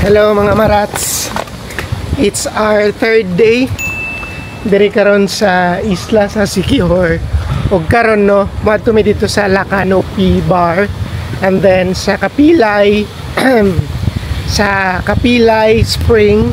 Hello mga marats. It's our third day diri karon sa isla sa Siquijor. Og karon no, madto mi dito sa La Canopy Bar and then sa Kapilay sa Kapilay Spring.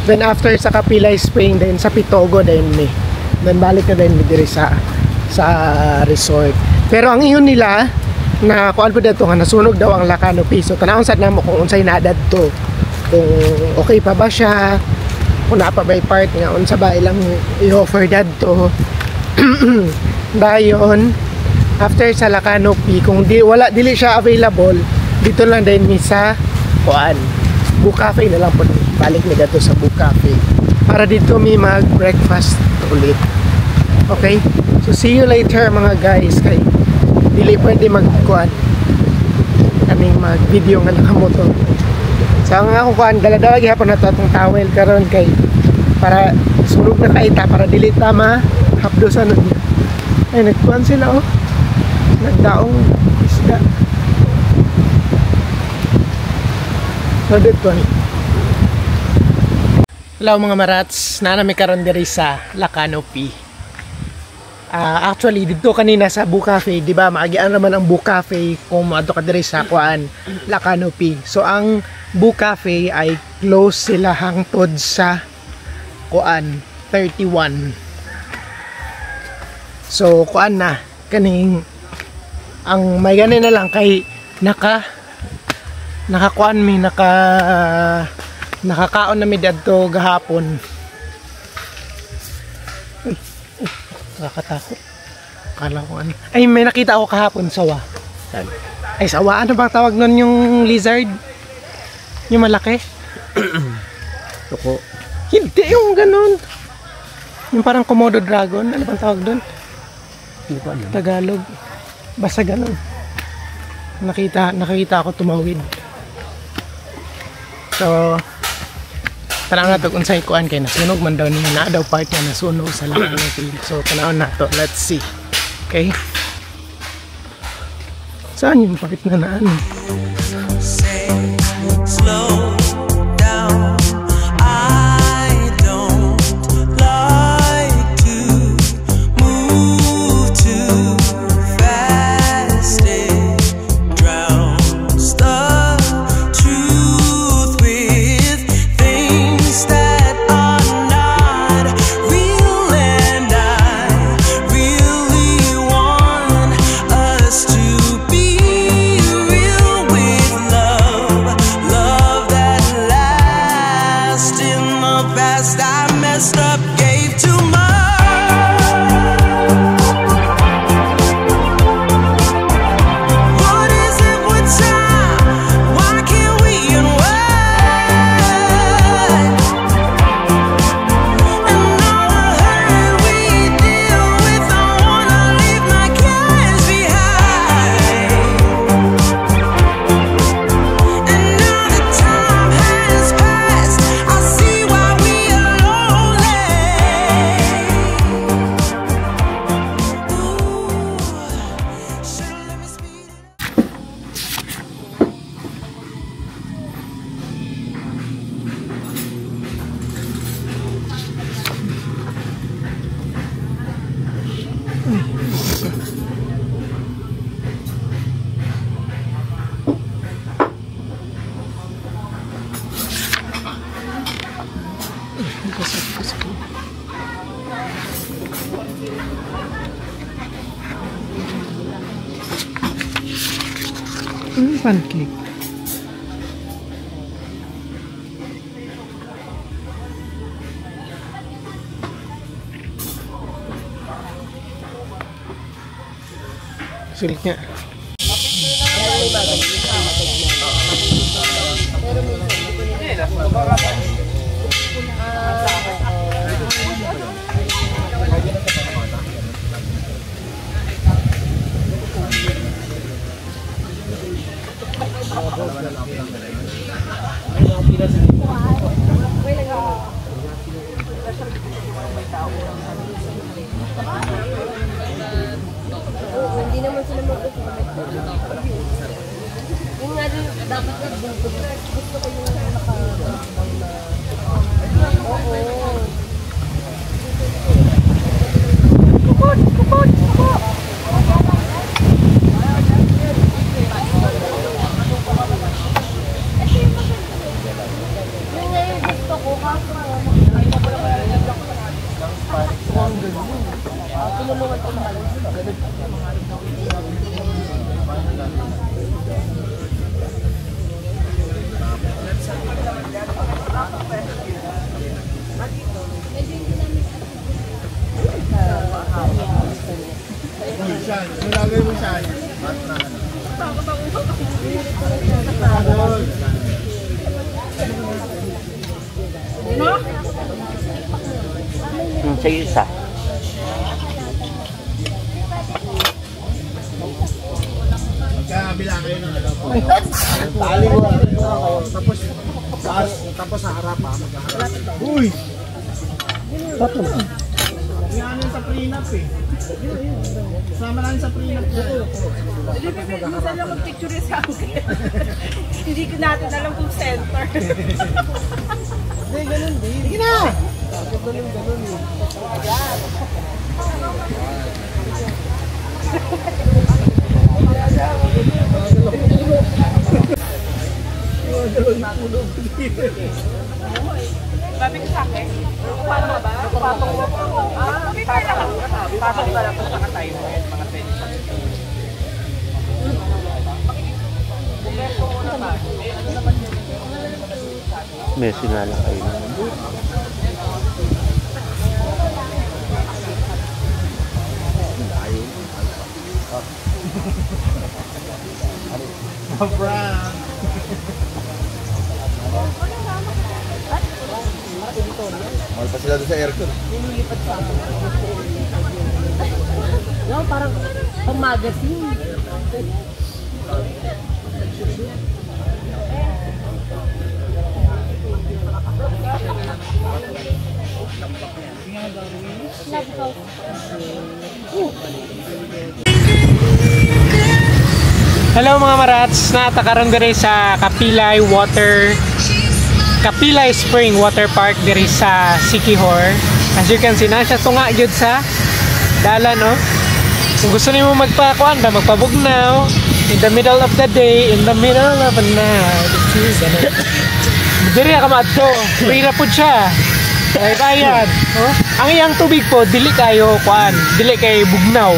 Then after sa Kapilay Spring then sa Pitogo din mi. Then balik na din mi diri sa resort. Pero ang iyon nila na kuan pa dito nga nasunog daw ang La Canopy. So tanawon sad namo kung unsay nadad to. Kung okay pa ba siya, kung na pa ba part nga unsa ba ilang i-offer dadto. Dayon after sa La Canopy kung dili siya available dito lang din mi sa kuan Book Cafe na lang po, balik mi dadto sa Book Cafe para dito mi mag breakfast ulit. Okay, so see you later mga guys. Kay dili pwede magkuan kaming mag video nga nakamoto. So ang ako kuan dala-dala gihapon na to atong towel karon kay para sulog na kaita para dili ta mahapdosan nun. Ay nagkuan sila oh. Nagdaong isda. So dito ni. Hello mga marats, nanami karon diri sa La Canopy. Actually dito kanina sa Book Cafe, di ba? Maagian naman ang Book Cafe kung maadto ka diri sa kuan La Canopy. So ang Book Cafe ay close sila hangtod sa kuan 31. So kuan na kaning ang may ganin na lang kay nakakuan mi nakakaon na mi dadto gahapon. Nakakatakot. Kala ko ano. Ay, may nakita ako kahapon, sawa. Ay, sawa? Ano bang tawag nun yung lizard? Yung malaki? Suko. Hindi yung ganun. Yung parang Komodo dragon. Ano bang tawag dun? Tagalog. Basta ganun. Nakita ako tumawid. So, tanawon na ito kung sa'y kuan kay nasunog man daw niya na daw part na nasunog sa La Canopy. So tanawon na ito, let's see. Okay, saan yung part na naan? Pancake. Sulit nga. Hindi naman sila mag-upload. Yung nga din, dapat gusto ko yung naka... Oo. Kupot! Kupot! Kupot! Yung nga yung gusto ko, kaso tulungan ko naman. Nilagay mo siya. Sa isa. Magkabila kayo ng ano. Tali mo. Tapos sa harap ha. Magkaharap. Uy! Tapos. Yan yung sa prenup eh. Sama lang sa prenup niya. Minsan lang mag-picture sa akin. Hindi ko natin alam kung center. Hindi, ganun din. Sige na! Ganun eh. Sabi ko sa akin, paano ba? Patong mo pa. Patong na lang sa katay mo yun, mga tension. May sinala kayo. Brown. Mahal pa sila doon sa aircon. No, parang pang magazine. Hello mga marats, natakaroon diri sa Kapilay Spring Water Park diri sa Siquijor. As you can see, nasa tunga gyud sa dalan, no? Kung gusto niyo magpakuan ba, magpabugnaw in the middle of the day, in the middle of the night. Diri ka maadto, free na pud siya. Ay bayad, no? Ang iyang tubig po dili kayo kuan, dili kay bugnaw.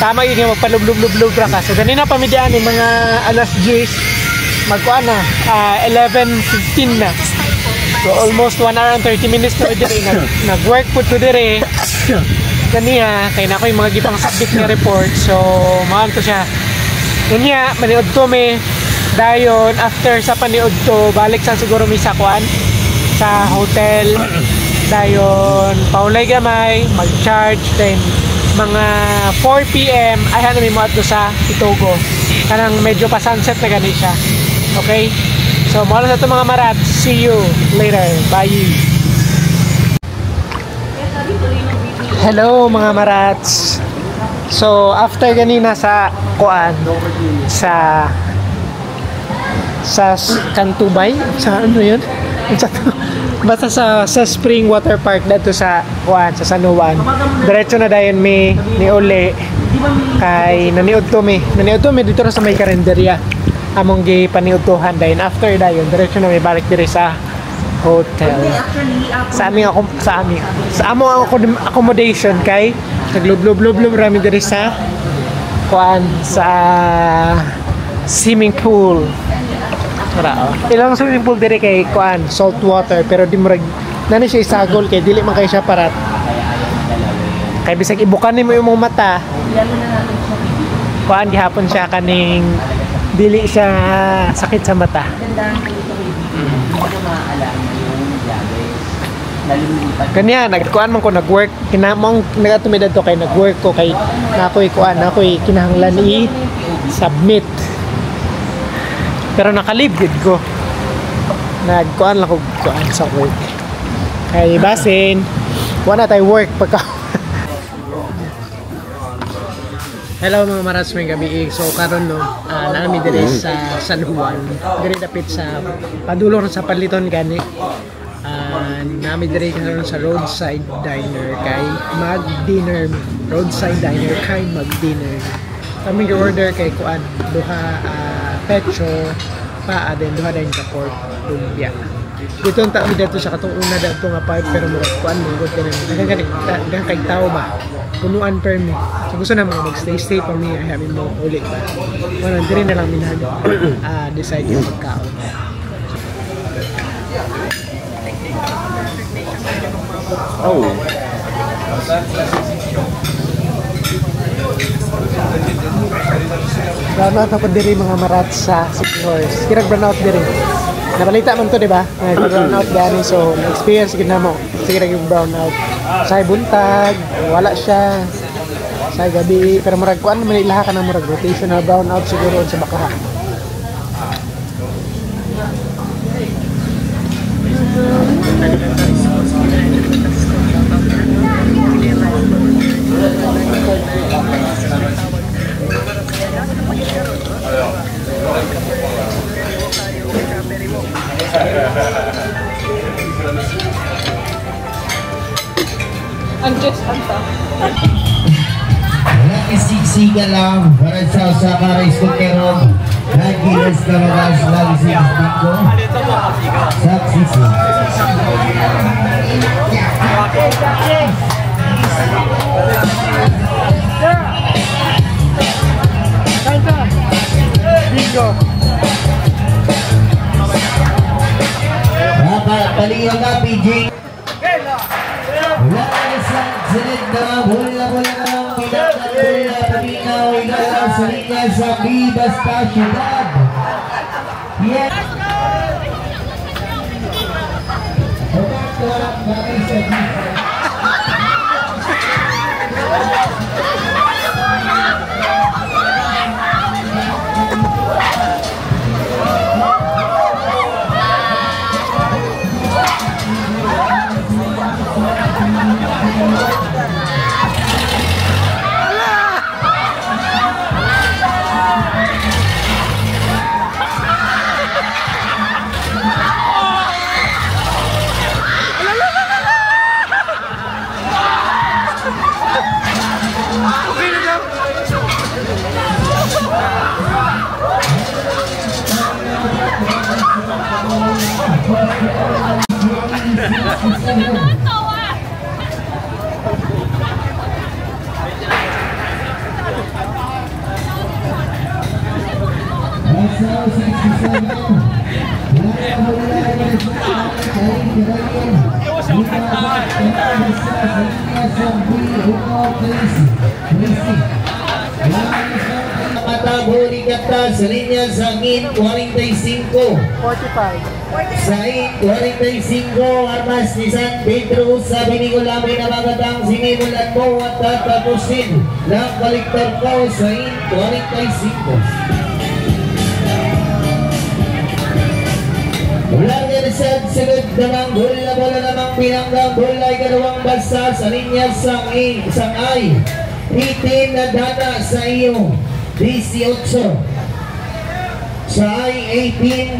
Tama yun yung magpalublob-lublob ra ka. So ganina pamidyaan yung mga alas 10 magkuan na 11:15 na. So almost 1 hour and 30 minutes na dire nag-work po to dire. Ganiya kay na ko yung mga gipang submit nga report. So maan to siya. Unya maniud to me dayon after sa paniud to balik sa siguro mi sa kuan sa hotel. Dayon paulay gamay mag-charge then mga 4 PM ay hanami mo ato sa Itogo kanang medyo pa sunset na gani siya. Okay, so mula sa ito mga marats, see you later, bye. Hello mga marats, so after ganina sa kuan sa Kantubay, sa ano yun, basta sa Spring Water Park dito sa kuan sa San Juan. Diretso na dayon mi ni Uli kay naniud to mi dito na sa may karinderya among gi paniudtohan dayon. After dayon diretso na mi balik diri sa hotel sa among accommodation kay naglublob rami diri sa kuan sa swimming pool. Ilang swimming pool dire kay kuan salt water pero di murag nani siya isagol kay dili man kay siya parat kay bisag ibukan nimo imong mata kuan gihapon siya kaning dili siya sakit sa mata. Kanya nagkuan man ko nagwork kinamong nagatumid adto kay nagwork ko kay nakoy kuan nakoy kinahanglan i-submit. Pero nakalibgid ko. Nagkuan lang ko kuan sa work. Kay basin, wala tayo work pagka. Hello mga marats, may gabi. So karon no, namin dire sa San Juan, dire dapit sa padulong sa Paliton gani. Namin dire karon sa roadside diner kay mag-dinner. Roadside diner kay mag-dinner. Kami order kay kuan duha pecho pa then duha din ka pork lumpia. Dito ang tabi dito sa katong una dito nga pipe pero murag kuan mo gud kanang daghang kay tao ba. Punuan per me. So gusto na mga mag-stay pa mi ay amin mo uli ba. Wala dire na lang minag decide yung pagkaon. Oh. Brownout na po diri mga marat sa City Horse. Kirag brownout diri. Nabalita man to, di ba? Brownout gani so na-experience gid namo. Sige yung brownout. Sa buntag, wala siya. Sa gabi, pero murag kuan man ilaha ka na murag rotational brownout siguro sa Bakaha. Siga lang para sa Maris Kukerong Nagilas na magas lang si Istigo Saksi si Bingo! Paliyang na PJ wala na sa silid na bola-bola na bola paminaw ilaw sa linya sa Vivas Ciudad. Yes! Mataguri kata sa linya sa Ngin 45 sa Ngin 45 armas ni San Pedro sa binigulamin na magatang sinimulan mo at tatapusin ng baliktar ko sa Ngin 45 Ulangan sa sagad namang bola namang pinanggang bola ay kalawang basa sa linya sang ay itim na dana sa iyo 18 sa ay 18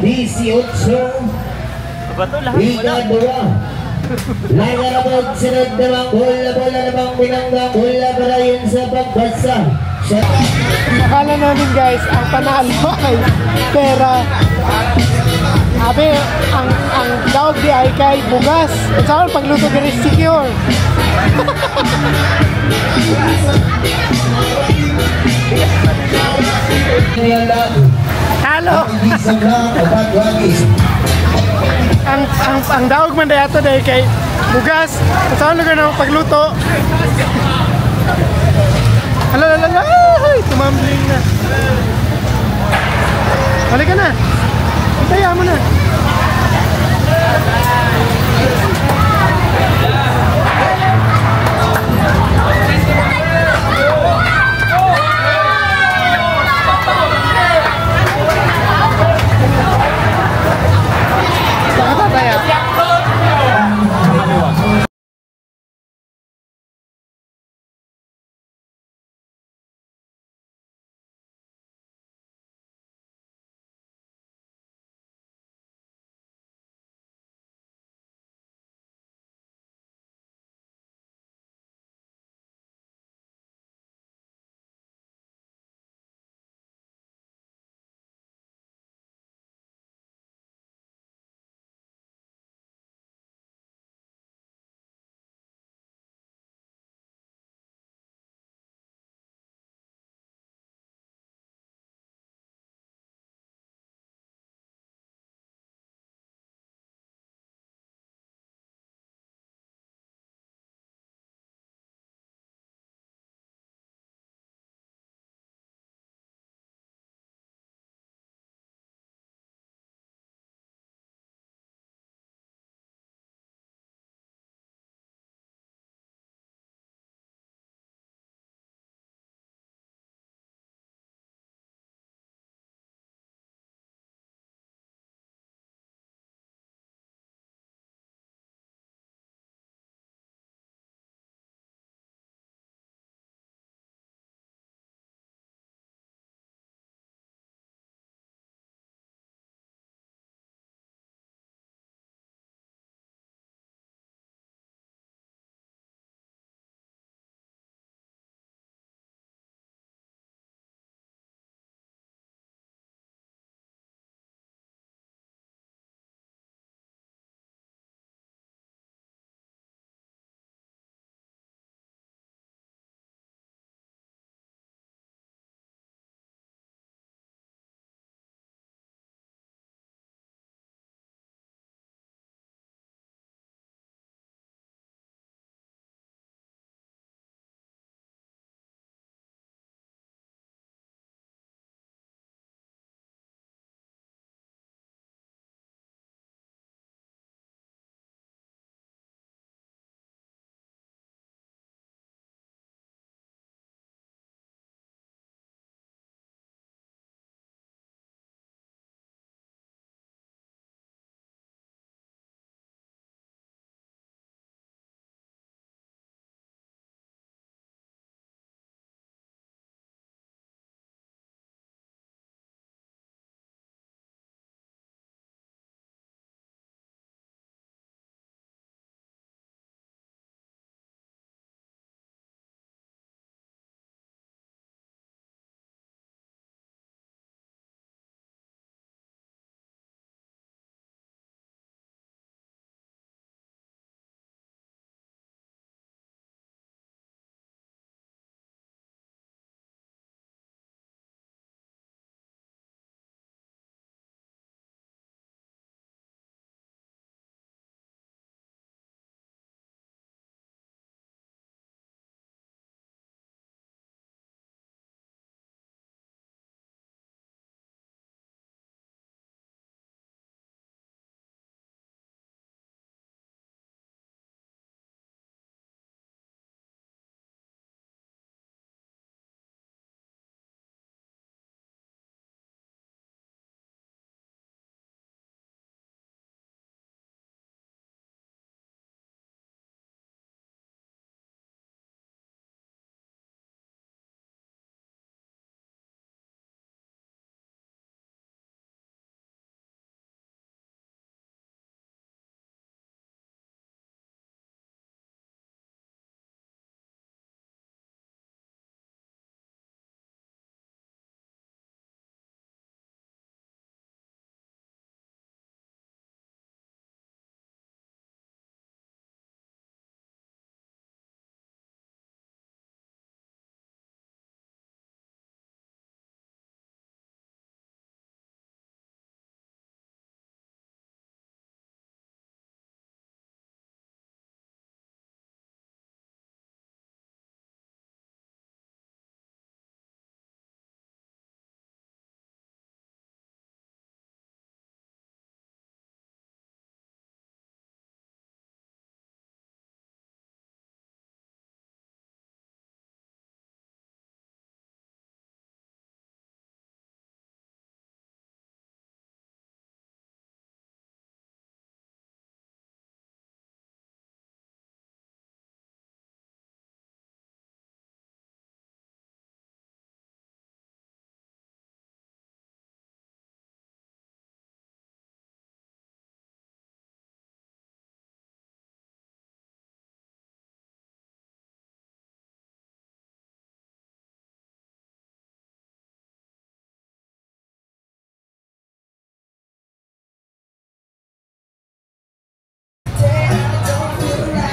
Liga 2 Laga namang sunod namang bola namang pinanggang bola para yun sa pagbasa Akala namin guys, ang panalo ay pera. Abi, ang daog di ay kay bugas. At saan pagluto gani secure. Halo. ang daog man dayato dahil kay bugas. At saan lugar na pagluto. Alalala, tumambling na. Halika na. Itaya mo na.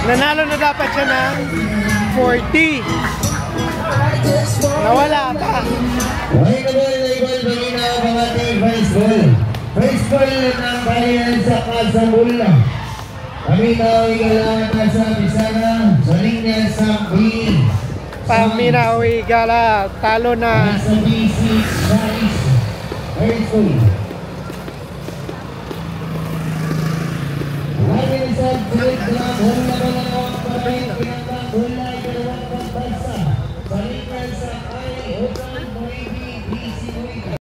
Nanalo na dapat siya ng 40. Nawala pa. Okay na ball, may ball, bagina ang ating first ball. First ball ng Bayan sa Kasabula. Kami na igalawat sa Bisana, sa linya sa B. Paminawi Gala, talo na. Sa BC, Paris. First ball. Lagi sa Jake Club, home na ba ng